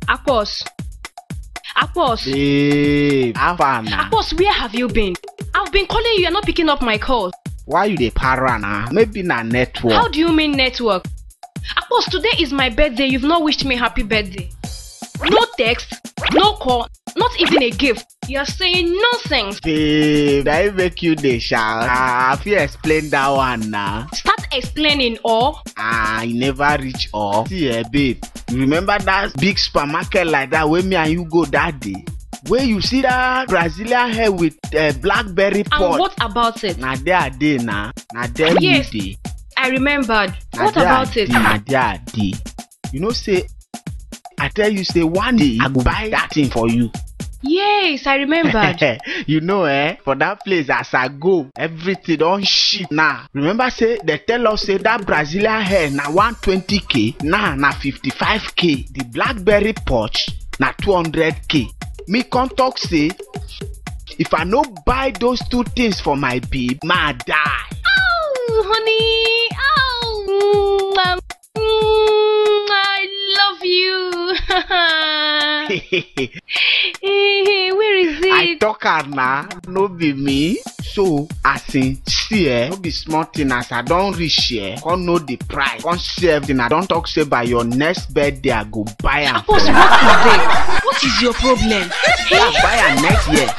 Apos. Babe, Havana. Apos, where have you been? I've been calling you, you're not picking up my calls. Why you dey para na? Maybe na network. How do you mean network? Apos, today is my birthday, you've not wished me happy birthday. No text, no call, not even a gift. You're saying nonsense. Babe, I make you dey shout. If you explain that one now. Start explaining or. You never reach all. See babe, you remember that big supermarket like that where me and you go that day? Where you see that Brazilian hair with blackberry pot. And what about it? Na there dey na. Na there yes, dey. I remembered. What about it? Na there dey. You know say, I tell you say one day I go buy that thing for you. Yes, I remembered. You know for that place as I go, everything don shit now. Remember say they tell us say that Brazilian hair na 120k, now na 55k. The blackberry pouch na 200k. Me come talk say, if I no buy those two things for my babe, ma die. Oh, honey. Oh, I love you. Where is it? I talk her now, no be me. So, as in, see no be small thing as I don't reach here. Can't know the price. Can't see everything. I don't talk say by your next birthday I go buy am. Apos, what is there? What is your problem? Yeah, buy am next year.